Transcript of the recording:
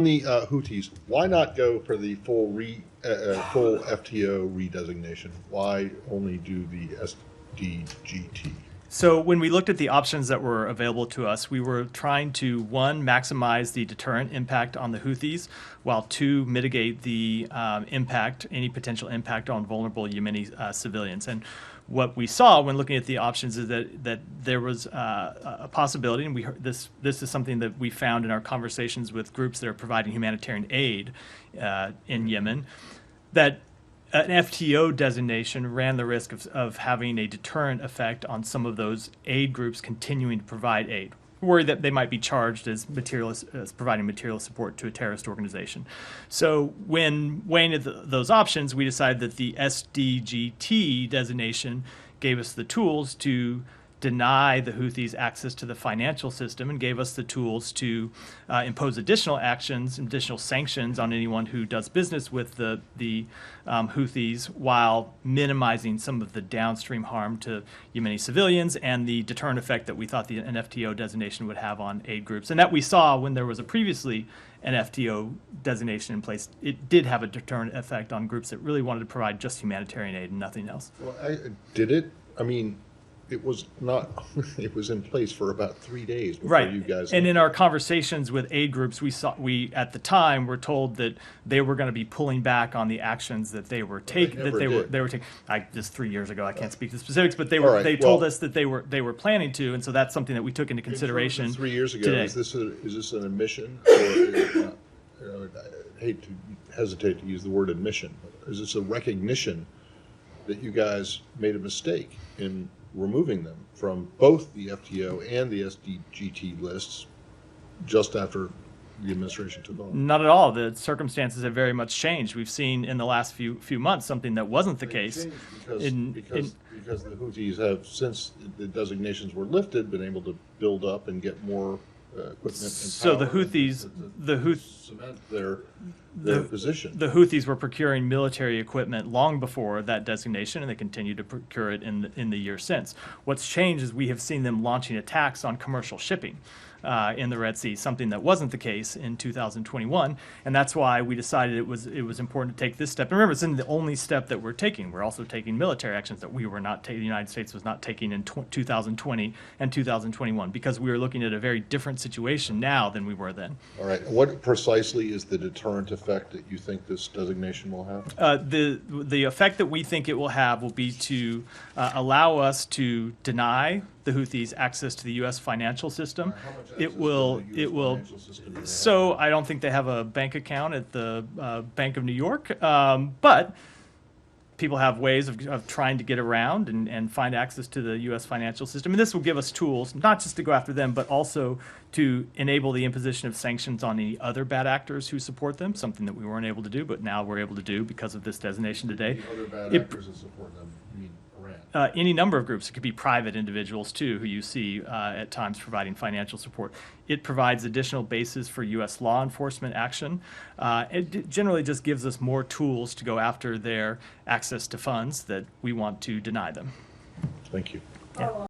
The Houthis, why not go for the full FTO redesignation? Why only do the SDGT? So when we looked at the options that were available to us, we were trying to, one, maximize the deterrent impact on the Houthis, while two, mitigate the any potential impact on vulnerable Yemeni civilians. And what we saw when looking at the options is that there was a possibility, and we heard this is something that we found in our conversations with groups that are providing humanitarian aid in Yemen, that an FTO designation ran the risk of having a deterrent effect on some of those aid groups continuing to provide aid. Worried that they might be charged as providing material support to a terrorist organization. So when weighing those options, we decided that the SDGT designation gave us the tools to deny the Houthis access to the financial system and gave us the tools to impose additional actions, additional sanctions on anyone who does business with the Houthis, while minimizing some of the downstream harm to Yemeni civilians and the deterrent effect that we thought an FTO designation would have on aid groups. And that we saw when there was previously an FTO designation in place. It did have a deterrent effect on groups that really wanted to provide just humanitarian aid and nothing else. Well, did it? I mean, it was not. It was in place for about 3 days before right. You guys. And in our conversations with aid groups, we at the time were told that they were going to be pulling back on the actions that they were taking. They were taking. Just 3 years ago, I can't speak to specifics, but they told us that they were planning to, and so that's something that we took into consideration. 3 years ago, today. Is this an admission, or is it not, I hate to hesitate to use the word admission, but is this a recognition that you guys made a mistake in removing them from both the FTO and the SDGT lists just after the administration took over? Not at all. The circumstances have very much changed. We've seen in the last few months something that wasn't the case. Because the Houthis have, since the designations were lifted, been able to build up and get more equipment and so the Houthis, cement their position. The Houthis were procuring military equipment long before that designation, and they continue to procure it in the year since. What's changed is we have seen them launching attacks on commercial shipping in the Red Sea, something that wasn't the case in 2021, and that's why we decided it was important to take this step. And remember, it's the only step that we're taking. We're also taking military actions that we were not taking. The United States was not taking in 2020 and 2021 because we were looking at a very different situation now than we were then. All right. What precisely is the deterrent effect that you think this designation will have? The effect that we think it will have will be to allow us to deny the Houthis access to the U.S. financial system. It will. So I don't think they have a bank account at the Bank of New York, but people have ways of trying to get around and find access to the U.S. financial system. And this will give us tools, not just to go after them, but also to enable the imposition of sanctions on any other bad actors who support them, something that we weren't able to do, but now we're able to do because of this designation today. The other bad actors that support them, you mean Iran? Any number of groups. It could be private individuals, too, who you see at times providing financial support. It provides additional bases for U.S. law enforcement action. It generally just gives us more tools to go after their access to funds that we want to deny them. Thank you. Yeah.